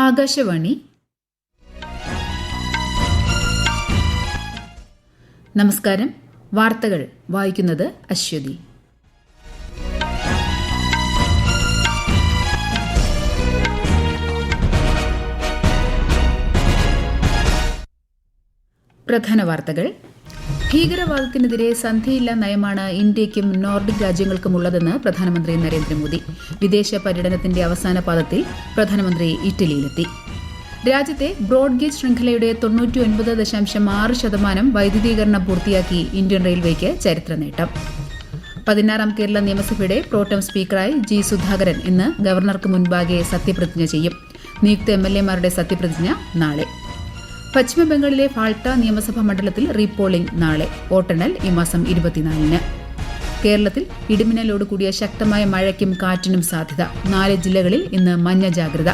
ആകാശവാണി. നമസ്കാരം. വാർത്തകൾ വായിക്കുന്നത് അശ്വതി. പ്രധാന വാർത്തകൾ. ഭീകരവാദത്തിനെതിരെ സന്ധിയില്ലാ നയമാണ് ഇന്ത്യയ്ക്കും നോർഡിക് രാജ്യങ്ങൾക്കുമുള്ളതെന്ന് പ്രധാനമന്ത്രി നരേന്ദ്രമോദി. വിദേശ പര്യടനത്തിന്റെ അവസാന പാദത്തിൽ പ്രധാനമന്ത്രി ഇറ്റലിയിലെത്തി. രാജ്യത്തെ ബ്രോഡ്ഗേജ് ശൃംഖലയുടെ 99.6% വൈദ്യുതീകരണം പൂർത്തിയാക്കി ഇന്ത്യൻ റെയിൽവേക്ക് ചരിത്ര നേട്ടം. 16ാം കേരള നിയമസഭയുടെ പ്രോട്ടം സ്പീക്കറായി ജി സുധാകരൻ ഇന്ന് ഗവർണർക്ക് മുൻപാകെ സത്യപ്രതിജ്ഞ ചെയ്യും. നിയുക്ത MLA-മാരുടെ സത്യപ്രതിജ്ഞ നാളെ. പശ്ചിമബംഗാളിലെ ഫാൾട്ട നിയമസഭാ മണ്ഡലത്തിൽ റീപോളിംഗ് നാളെ. വോട്ടെണ്ണൽ ഈ മാസം 24-ന്. കേരളത്തിൽ ഇടിമിന്നലോട് കൂടിയ ശക്തമായ മഴയ്ക്കും കാറ്റിനും സാധ്യത. 4 ജില്ലകളിൽ ഇന്ന് മഞ്ഞ ജാഗ്രത.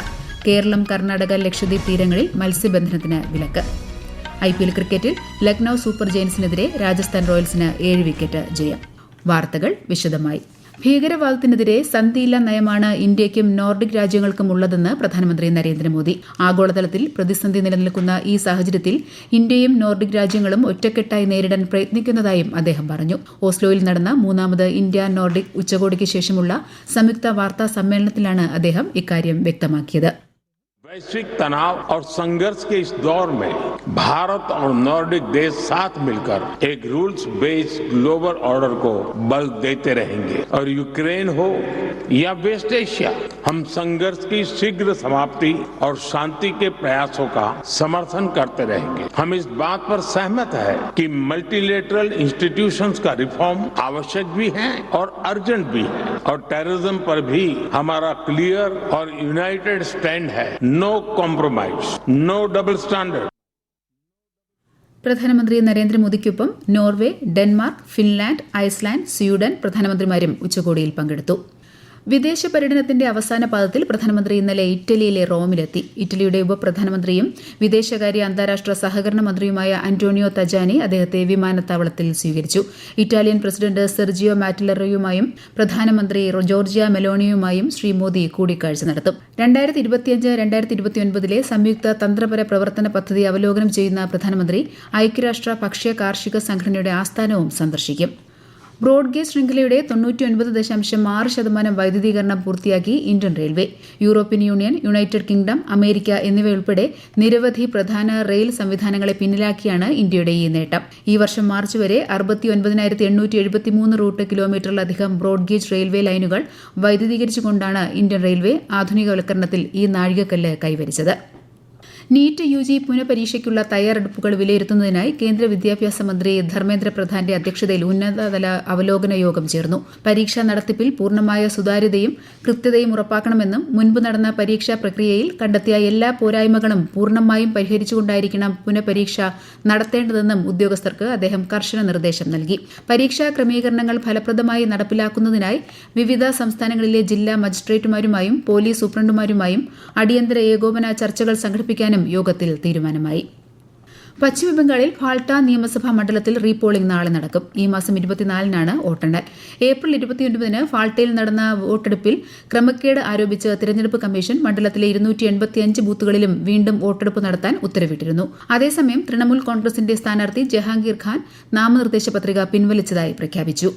കേരളം, കർണാടക, ലക്ഷദ്വീപ് തീരങ്ങളിൽ മത്സ്യബന്ധനത്തിന് വിലക്ക്. IPL ക്രിക്കറ്റിൽ ലക്നൌ സൂപ്പർ ജയൻസിനെതിരെ രാജസ്ഥാൻ റോയൽസിന് 7 വിക്കറ്റ് ജയം. വാർത്തകൾ വിശദമായി. ഭീകരവാദത്തിനെതിരെ സന്ധിയില്ലാ നയമാണ് ഇന്ത്യയ്ക്കും നോർഡിക് രാജ്യങ്ങൾക്കും ഉള്ളതെന്ന് പ്രധാനമന്ത്രി നരേന്ദ്രമോദി. ആഗോളതലത്തിൽ പ്രതിസന്ധി നിലനിൽക്കുന്ന ഈ സാഹചര്യത്തിൽ ഇന്ത്യയും നോർഡിക് രാജ്യങ്ങളും ഒറ്റക്കെട്ടായി നേരിടാൻ പ്രയത്നിക്കുന്നതായും അദ്ദേഹം പറഞ്ഞു. ഓസ്ലോയിൽ നടന്ന 3ാമത് ഇന്ത്യ നോർഡിക് ഉച്ചകോടിക്ക് ശേഷമുള്ള സംയുക്ത വാർത്താ സമ്മേളനത്തിലാണ് അദ്ദേഹം ഇക്കാര്യം വ്യക്തമാക്കിയത്. वैश्विक तनाव और संघर्ष के इस दौर में भारत और नॉर्डिक देश साथ मिलकर एक रूल्स बेस्ड ग्लोबल ऑर्डर को बल देते रहेंगे. और यूक्रेन हो या वेस्ट एशिया, हम संघर्ष की शीघ्र समाप्ति और शांति के प्रयासों का समर्थन करते रहेंगे. हम इस बात पर सहमत है कि मल्टीलेटरल इंस्टीट्यूशंस का रिफॉर्म आवश्यक भी है और अर्जेंट भी है. और टेररिज्म पर भी हमारा क्लियर और यूनाइटेड स्टैंड है. No compromise, no double standard. പ്രധാനമന്ത്രി നരേന്ദ്രമോദിക്കൊപ്പം Norway, Denmark, Finland, Iceland, Sweden പ്രധാനമന്ത്രിമാരും ഉച്ചകോടിയിൽ പങ്കെടുത്തു. വിദേശ പര്യടനത്തിന്റെ അവസാന പാദത്തിൽ പ്രധാനമന്ത്രി ഇന്നലെ ഇറ്റലിയിലെ റോമിലെത്തി. ഇറ്റലിയുടെ ഉപപ്രധാനമന്ത്രിയും വിദേശകാര്യ അന്താരാഷ്ട്ര സഹകരണ മന്ത്രിയുമായ അന്റോണിയോ തജാനി അദ്ദേഹത്തെ വിമാനത്താവളത്തിൽ സ്വീകരിച്ചു. ഇറ്റാലിയൻ പ്രസിഡന്റ് സെർജിയോ മാറ്റിലറയുമായും പ്രധാനമന്ത്രി ജോർജിയ മെലോണിയുമായും ശ്രീ മോദി കൂടിക്കാഴ്ച നടത്തും. 2025-2029 സംയുക്ത തന്ത്രപര പ്രവർത്തന പദ്ധതി അവലോകനം ചെയ്യുന്ന പ്രധാനമന്ത്രി ഐക്യരാഷ്ട്ര ഭക്ഷ്യ കാർഷിക സംഘടനയുടെ ആസ്ഥാനവും സന്ദർശിക്കും. ബ്രോഡ്ഗേജ് ശൃംഖലയുടെ 99.6% വൈദ്യുതീകരണം പൂർത്തിയാക്കി Indian railway. European union, United kingdom, America എന്നിവയുൾപ്പെടെ നിരവധി പ്രധാന റെയിൽ സംവിധാനങ്ങളെ പിന്നിലാക്കിയാണ് ഇന്ത്യയുടെ ഈ നേട്ടം. ഈ വർഷം മാർച്ച് വരെ 69,873 റൂട്ട് കിലോമീറ്ററിലധികം ബ്രോഡ്ഗേജ് റെയിൽവേ ലൈനുകൾ വൈദ്യുതീകരിച്ചുകൊണ്ടാണ് ഇന്ത്യൻ റെയിൽവേ ആധുനികവൽക്കരണത്തിൽ ഈ നാഴികക്കല്ല് കൈവരിച്ചത്. നീറ്റ് UG പുനഃപരീക്ഷയ്ക്കുള്ള തയ്യാറെടുപ്പുകൾ വിലയിരുത്തുന്നതിനായി കേന്ദ്ര വിദ്യാഭ്യാസ മന്ത്രി ധർമ്മേന്ദ്ര പ്രധാന്റെ അധ്യക്ഷതയിൽ ഉന്നതതല അവലോകന യോഗം ചേർന്നു. പരീക്ഷാ നടത്തിപ്പിൽ പൂർണ്ണമായ സുതാര്യതയും കൃത്യതയും ഉറപ്പാക്കണമെന്നും മുൻപ് നടന്ന പരീക്ഷാ പ്രക്രിയയിൽ കണ്ടെത്തിയ എല്ലാ പോരായ്മകളും പൂർണ്ണമായും പരിഹരിച്ചുകൊണ്ടായിരിക്കണം പുനഃപരീക്ഷ നടത്തേണ്ടതെന്നും ഉദ്യോഗസ്ഥർക്ക് അദ്ദേഹം കർശന നിർദ്ദേശം നൽകി. പരീക്ഷാ ക്രമീകരണങ്ങൾ ഫലപ്രദമായി നടപ്പിലാക്കുന്നതിനായി വിവിധ സംസ്ഥാനങ്ങളിലെ ജില്ലാ മജിസ്ട്രേറ്റുമാരുമായും പോലീസ് സൂപ്രണ്ടുമാരുമായും അടിയന്തര ഏകോപന ചർച്ചകൾ സംഘടിപ്പിക്കാനും യോഗത്തിൽ തീരുമാനമായി. പശ്ചിമബംഗാളിൽ ഫാൾട്ട നിയമസഭാ മണ്ഡലത്തിൽ റീപോളിംഗ് നാളെ നടക്കും. ഈ മാസം 24-നാണ് വോട്ടെണ്ണൽ. ഏപ്രിൽ 29-ന് ഫാൾട്ടയിൽ നടന്ന വോട്ടെടുപ്പിൽ ക്രമക്കേട് ആരോപിച്ച് തിരഞ്ഞെടുപ്പ് കമ്മീഷൻ മണ്ഡലത്തിലെ 285 ബൂത്തുകളിലും വീണ്ടും വോട്ടെടുപ്പ് നടത്താൻ ഉത്തരവിട്ടിരുന്നു. അതേസമയം തൃണമൂൽ കോൺഗ്രസിന്റെ സ്ഥാനാർത്ഥി ജഹാംഗീർ ഖാൻ നാമനിർദ്ദേശ പത്രിക പിൻവലിച്ചതായി പ്രഖ്യാപിച്ചു.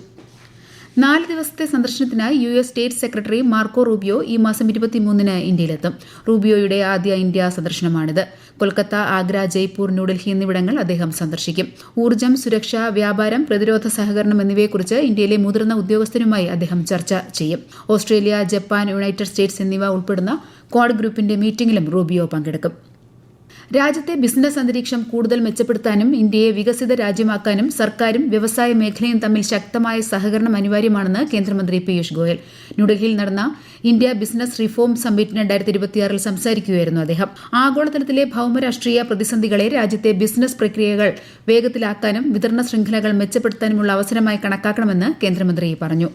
4 ദിവസത്തെ സന്ദർശനത്തിനായി US state secretary Marco Rubio ഈ മാസം 23-ന് ഇന്ത്യയിലെത്തും. റൂബിയോയുടെ ആദ്യ ഇന്ത്യ സന്ദർശനമാണിത്. കൊൽക്കത്ത, ആഗ്ര, ജയ്പൂർ, ന്യൂഡൽഹി എന്നിവിടങ്ങൾ അദ്ദേഹം സന്ദർശിക്കും. ഊർജ്ജം, സുരക്ഷ, വ്യാപാരം, പ്രതിരോധ സഹകരണം എന്നിവയെക്കുറിച്ച് ഇന്ത്യയിലെ മുതിർന്ന ഉദ്യോഗസ്ഥരുമായി അദ്ദേഹം ചർച്ച ചെയ്യും. ഓസ്ട്രേലിയ, ജപ്പാൻ, യുണൈറ്റഡ് സ്റ്റേറ്റ്സ് എന്നിവ ഉൾപ്പെടുന്ന ക്വാഡ് ഗ്രൂപ്പിന്റെ മീറ്റിംഗിലും റൂബിയോ പങ്കെടുക്കും. രാജ്യത്തെ ബിസിനസ് അന്തരീക്ഷം കൂടുതൽ മെച്ചപ്പെടുത്താനും ഇന്ത്യയെ വികസിത രാജ്യമാക്കാനും സർക്കാരും വ്യവസായ മേഖലയും തമ്മിൽ ശക്തമായ സഹകരണം അനിവാര്യമാണെന്ന് കേന്ദ്രമന്ത്രി പീയൂഷ് ഗോയൽ. ന്യൂഡൽഹിയിൽ നടന്ന ഇന്ത്യ ബിസിനസ് റിഫോം സമ്മിറ്റ് 2026-ൽ സംസാരിക്കുകയായിരുന്നു അദ്ദേഹം. ആഗോളതലത്തിലെ ഭൌമരാഷ്ട്രീയ പ്രതിസന്ധികളെ രാജ്യത്തെ ബിസിനസ് പ്രക്രിയകൾ വേഗത്തിലാക്കാനും വിതരണ ശൃംഖലകൾ മെച്ചപ്പെടുത്താനുമുള്ള അവസരമായി കണക്കാക്കണമെന്ന് കേന്ദ്രമന്ത്രി പറഞ്ഞു.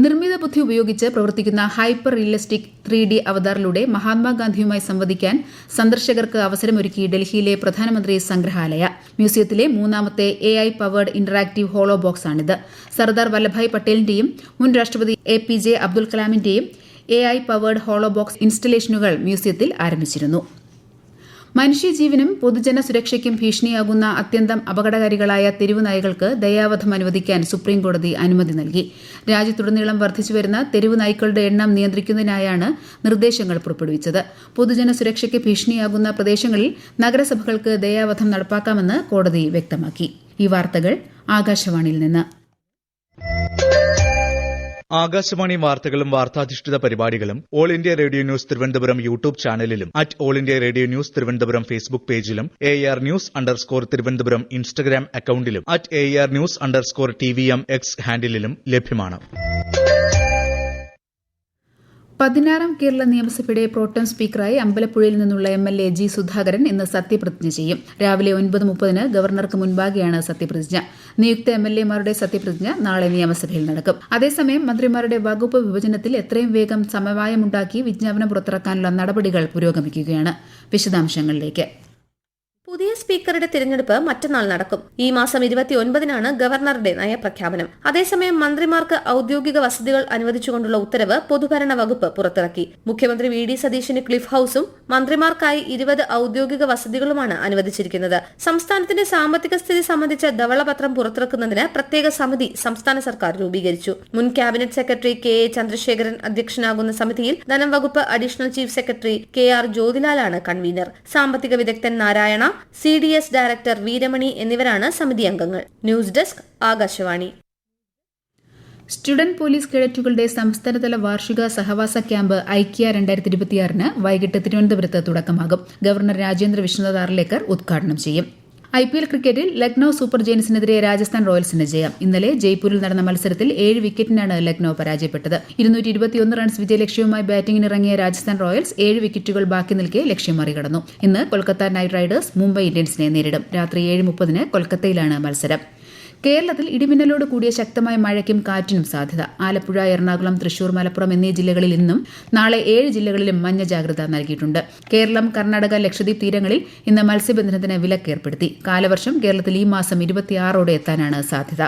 നിർമ്മിത ബുദ്ധി ഉപയോഗിച്ച് പ്രവർത്തിക്കുന്ന ഹൈപ്പർ റിയലിസ്റ്റിക് 3D അവതാറിലൂടെ മഹാത്മാഗാന്ധിയുമായി സംവദിക്കാൻ സന്ദർശകർക്ക് അവസരമൊരുക്കി ഡൽഹിയിലെ പ്രധാനമന്ത്രി സംഗ്രഹാലയ. മ്യൂസിയത്തിലെ 3ാമത്തെ AI പവേർഡ് ഇന്ററാക്ടീവ് ഹോളോ ബോക്സാണിത്. സർദാർ വല്ലഭായ് പട്ടേലിന്റെയും മുൻ രാഷ്ട്രപതി APJ അബ്ദുൽ കലാമിന്റെയും AI പവേർഡ് ഹോളോബോക്സ് ഇൻസ്റ്റലേഷനുകൾ മ്യൂസിയത്തിൽ ആരംഭിച്ചിരുന്നു. മനുഷ്യജീവനും പൊതുജന സുരക്ഷയ്ക്കും ഭീഷണിയാകുന്ന അത്യന്തം അപകടകാരികളായ തെരുവ് നായ്ക്കൾക്ക് ദയാവധം അനുവദിക്കാൻ സുപ്രീംകോടതി അനുമതി നൽകി. രാജ്യത്തുടനീളം വർദ്ധിച്ചുവരുന്ന തെരുവ് നായ്ക്കളുടെ എണ്ണം നിയന്ത്രിക്കുന്നതിനായാണ് നിർദ്ദേശങ്ങൾ പുറപ്പെടുവിച്ചത്. പൊതുജന സുരക്ഷയ്ക്ക് ഭീഷണിയാകുന്ന പ്രദേശങ്ങളിൽ നഗരസഭകൾക്ക് ദയാവധം നടപ്പാക്കാമെന്ന് കോടതി വ്യക്തമാക്കി. ഈ വാർത്തകൾ ആകാശവാണിയിൽ നിന്ന്. ആകാശവാണി വാർത്തകളും വാർത്താധിഷ്ഠിത പരിപാടികളും all India radio news Thiruvananthapuram YouTube ചാനലിലും all India radio news Thiruvananthapuram Facebook പേജിലും AR News_ തിരുവനന്തപുരം ഇൻസ്റ്റഗ്രാം അക്കൌണ്ടിലും AR News_TVM X ഹാൻഡിലും ലഭ്യമാണ്. 16ാം കേരള നിയമസഭയുടെ പ്രോട്ടം സ്പീക്കറായി അമ്പലപ്പുഴയിൽ നിന്നുള്ള MLA G. സുധാകരൻ ഇന്ന് സത്യപ്രതിജ്ഞ ചെയ്യും. രാവിലെ 9:30 ഗവർണർക്ക് മുൻപാകെയാണ് സത്യപ്രതിജ്ഞ. നിയുക്ത MLA-മാരുടെ സത്യപ്രതിജ്ഞ നാളെ നിയമസഭയിൽ നടക്കും. അതേസമയം മന്ത്രിമാരുടെ വകുപ്പ് വിഭജനത്തിൽ എത്രയും വേഗം സമവായമുണ്ടാക്കി വിജ്ഞാപനം പുറത്തിറക്കാനുള്ള നടപടികൾ പുരോഗമിക്കുകയാണ്. വിശദാംശങ്ങളിലേക്ക്. പുതിയ സ്പീക്കറുടെ തിരഞ്ഞെടുപ്പ് മറ്റന്നാൾ നടക്കും. ഈ മാസം 29-നാണ് ഗവർണറുടെ നയപ്രഖ്യാപനം. അതേസമയം മന്ത്രിമാർക്ക് ഔദ്യോഗിക വസതികൾ അനുവദിച്ചുകൊണ്ടുള്ള ഉത്തരവ് പൊതുഭരണ വകുപ്പ് പുറത്തിറക്കി. മുഖ്യമന്ത്രി VD സതീശന് ക്ലിഫ് ഹൌസും മന്ത്രിമാർക്കായി 20 ഔദ്യോഗിക വസതികളുമാണ് അനുവദിച്ചിരിക്കുന്നത്. സംസ്ഥാനത്തിന്റെ സാമ്പത്തിക സ്ഥിതി സംബന്ധിച്ച ധവളപത്രം പുറത്തിറക്കുന്നതിന് പ്രത്യേക സമിതി സംസ്ഥാന സർക്കാർ രൂപീകരിച്ചു. മുൻ ക്യാബിനറ്റ് സെക്രട്ടറി KA ചന്ദ്രശേഖരൻ അധ്യക്ഷനാകുന്ന സമിതിയിൽ ധനം വകുപ്പ് അഡീഷണൽ ചീഫ് സെക്രട്ടറി KR ജ്യോതിലാലാണ് കൺവീനർ. സാമ്പത്തിക വിദഗ്ധൻ നാരായണ, CDS ഡയറക്ടർ വീരമണി എന്നിവരാണ് സമിതി അംഗങ്ങൾ. News desk Akashvani. Student police കേഡറ്റുകളുടെ സംസ്ഥാനതല വാർഷിക സഹവാസ ക്യാമ്പ് ഐക്യ 2026 വൈകിട്ട് തിരുവനന്തപുരത്ത് തുടക്കമാകും. ഗവർണർ രാജേന്ദ്ര വിശ്വനാഥ് ആർലേക്കർ ഉദ്ഘാടനം ചെയ്യും. IPL ക്രിക്കറ്റിൽ ലക്നൌ സൂപ്പർ ജയൻസിനെതിരെ രാജസ്ഥാൻ റോയൽസിന് ജയം. ഇന്നലെ ജയ്പൂരിൽ നടന്ന മത്സരത്തിൽ 7 വിക്കറ്റിനാണ് ലക്നൌ പരാജയപ്പെട്ടത്. 221 റൺസ് വിജയലക്ഷ്യവുമായി ബാറ്റിംഗിനിറങ്ങിയ രാജസ്ഥാൻ റോയൽസ് 7 വിക്കറ്റുകൾ ബാക്കി നിൽക്കെ ലക്ഷ്യം മറികടന്നു. ഇന്ന് കൊൽക്കത്ത നൈറ്റ് റൈഡേഴ്സ് മുംബൈ ഇന്ത്യൻസിനെ നേരിടും. രാത്രി 7:30 കൊൽക്കത്തയിലാണ് മത്സരം. കേരളത്തിൽ ഇടിമിന്നലോട് കൂടിയ ശക്തമായ മഴയ്ക്കും കാറ്റിനും സാധ്യത. ആലപ്പുഴ, എറണാകുളം, തൃശൂർ, മലപ്പുറം എന്നീ ജില്ലകളിൽ ഇന്നും നാളെ 7 ജില്ലകളിലും മഞ്ഞ ജാഗ്രത നൽകിയിട്ടുണ്ട്. കേരളം, കർണാടക, ലക്ഷദ്വീപ് തീരങ്ങളിൽ ഇന്ന് മത്സ്യബന്ധനത്തിന് വിലക്കേർപ്പെടുത്തി. കാലവർഷം കേരളത്തിൽ ഈ മാസം 26 എത്താനാണ് സാധ്യത.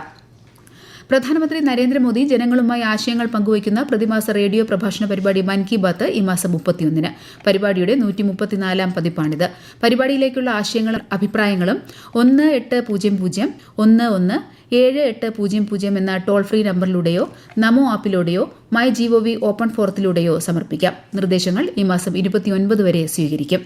പ്രധാനമന്ത്രി നരേന്ദ്രമോദി ജനങ്ങളുമായി ആശയങ്ങൾ പങ്കുവയ്ക്കുന്ന പ്രതിമാസ റേഡിയോ പ്രഭാഷണ പരിപാടി മൻ കി ബാത്ത് ഈ മാസം 31 പരിപാടിയുടെ 134ാം പതിപ്പാണിത്. പരിപാടിയിലേക്കുള്ള ആശയങ്ങളും അഭിപ്രായങ്ങളും 1800117800 എന്ന ടോൾ ഫ്രീ നമ്പറിലൂടെയോ നമോ ആപ്പിലൂടെയോ MyGOV ഓപ്പൺ ഫോറത്തിലൂടെയോ സമർപ്പിക്കാം. നിർദ്ദേശങ്ങൾ ഈ മാസം 29 വരെ സ്വീകരിക്കും.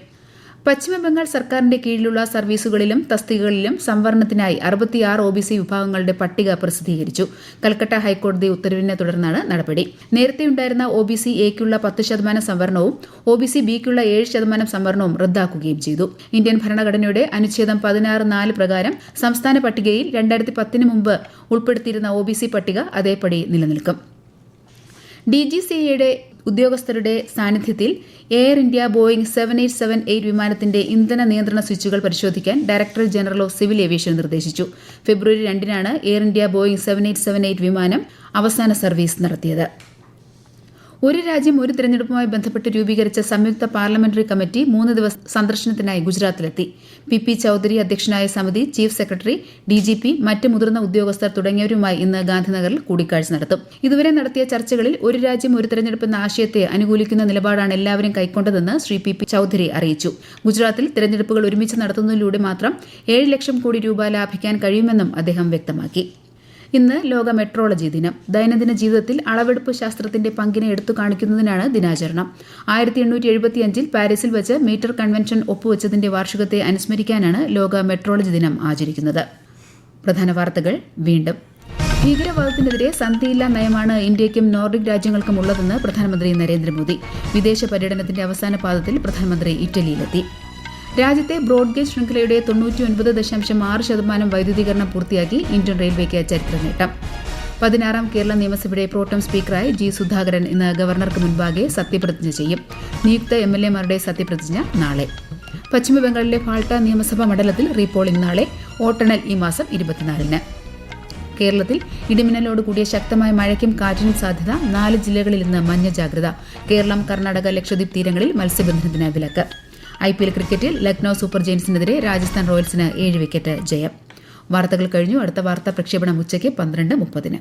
പശ്ചിമബംഗാൾ സർക്കാരിന്റെ കീഴിലുള്ള സർവീസുകളിലും തസ്തികകളിലും സംവരണത്തിനായി 66 OBC വിഭാഗങ്ങളുടെ പട്ടിക പ്രസിദ്ധീകരിച്ചു. കൽക്കട്ട ഹൈക്കോടതി ഉത്തരവിനെ തുടർന്നാണ് നടപടി. നേരത്തെയുണ്ടായിരുന്ന OBC Aയ്ക്കുള്ള 10% സംവരണവും OBC Bയ്ക്കുള്ള 7% സംവരണവും റദ്ദാക്കുകയും ചെയ്തു. ഇന്ത്യൻ ഭരണഘടനയുടെ അനുച്ഛേദം 16(4) പ്രകാരം സംസ്ഥാന പട്ടികയിൽ 2010 മുമ്പ് ഉൾപ്പെടുത്തിയിരുന്ന OBC പട്ടിക അതേപടി നിലനിൽക്കും. DGCAയുടെ ഉദ്യോഗസ്ഥരുടെ സാന്നിധ്യത്തിൽ എയർ ഇന്ത്യ ബോയിംഗ് 7878 വിമാനത്തിന്റെ ഇന്ധന നിയന്ത്രണ സ്വിച്ചുകൾ പരിശോധിക്കാൻ director general of civil aviation നിർദ്ദേശിച്ചു. ഫെബ്രുവരി 2-നാണ് എയർ ഇന്ത്യ ബോയിംഗ് 7878 വിമാനം അവസാന സർവീസ് നടത്തിയത്. ഒരു രാജ്യം ഒരു തെരഞ്ഞെടുപ്പുമായി ബന്ധപ്പെട്ട് രൂപീകരിച്ച സംയുക്ത പാർലമെന്ററി കമ്മിറ്റി 3 ദിവസ സന്ദർശനത്തിനായി ഗുജറാത്തിലെത്തി. PP ചൌധരി അധ്യക്ഷനായ സമിതി ചീഫ് സെക്രട്ടറി, DGP, മറ്റ് മുതിർന്ന ഉദ്യോഗസ്ഥർ തുടങ്ങിയവരുമായി ഇന്ന് ഗാന്ധിനഗറിൽ കൂടിക്കാഴ്ച നടത്തും. ഇതുവരെ നടത്തിയ ചർച്ചകളിൽ ഒരു രാജ്യം ഒരു തെരഞ്ഞെടുപ്പ് എന്ന ആശയത്തെ അനുകൂലിക്കുന്ന നിലപാടാണ് എല്ലാവരും കൈക്കൊണ്ടതെന്ന് ശ്രീ PP ചൌധരി അറിയിച്ചു. ഗുജറാത്തിൽ തെരഞ്ഞെടുപ്പുകൾ ഒരുമിച്ച് നടത്തുന്നതിലൂടെ മാത്രം 7 ലക്ഷം കോടി രൂപ ലാഭിക്കാൻ കഴിയുമെന്നും അദ്ദേഹം വ്യക്തമാക്കി. ഇന്ന് ലോക മെട്രോളജി ദിനം. ദൈനംദിന ജീവിതത്തിൽ അളവെടുപ്പ് ശാസ്ത്രത്തിന്റെ പങ്കിനെ എടുത്തു കാണിക്കുന്നതിനാണ് ദിനാചരണം. 1875 പാരീസിൽ വെച്ച് മീറ്റർ കൺവെൻഷൻ ഒപ്പുവെച്ചതിന്റെ വാർഷികത്തെ അനുസ്മരിക്കാനാണ് ലോക മെട്രോളജി ദിനം ആചരിക്കുന്നത്. പ്രധാന വാർത്തകൾ വീണ്ടും. ഭീകരവാദത്തിനെതിരെ സന്ധിയില്ലാ നയമാണ് ഇന്ത്യയ്ക്കും നോർഡിക് രാജ്യങ്ങൾക്കും ഉള്ളതെന്ന് പ്രധാനമന്ത്രി നരേന്ദ്രമോദി. വിദേശ പര്യടനത്തിന്റെ അവസാന പാദത്തിൽ പ്രധാനമന്ത്രി ഇറ്റലിയിലെത്തി. രാജ്യത്തെ ബ്രോഡ്ഗേജ് ശൃംഖലയുടെ 99.6% വൈദ്യുതീകരണം പൂർത്തിയാക്കി ഇന്ത്യൻ റെയിൽവേക്ക് ചരിത്ര നേട്ടം. 16ാം കേരള നിയമസഭയുടെ പ്രോട്ടം സ്പീക്കറായി G. സുധാകരൻ ഇന്ന് ഗവർണർക്ക് മുൻപാകെ സത്യപ്രതിജ്ഞ ചെയ്യും. നിയുക്ത MLA-മാരുടെ സത്യപ്രതിജ്ഞ നാളെ. പശ്ചിമബംഗാളിലെ ഫാൾട്ട നിയമസഭാ മണ്ഡലത്തിൽ റീപോളിംഗ് നാളെ. വോട്ടെണ്ണൽ ഈ മാസം 24-ന്. കേരളത്തിൽ ഇടിമിന്നലോട് കൂടിയ ശക്തമായ മഴയ്ക്കും കാറ്റിനും സാധ്യത. 4 ജില്ലകളിൽ ഇന്ന് മഞ്ഞ ജാഗ്രത. കേരളം, കർണാടക, ലക്ഷദ്വീപ് തീരങ്ങളിൽ മത്സ്യബന്ധനത്തിന് വിലക്ക്. IPL ക്രിക്കറ്റിൽ ലക്നൌ സൂപ്പർ ജയൻസിനെതിരെ രാജസ്ഥാൻ റോയൽസിന് 7 വിക്കറ്റ് ജയം. വാർത്തകൾ കഴിഞ്ഞു. അടുത്ത വാർത്താ പ്രക്ഷേപണം ഉച്ചയ്ക്ക് 12:30.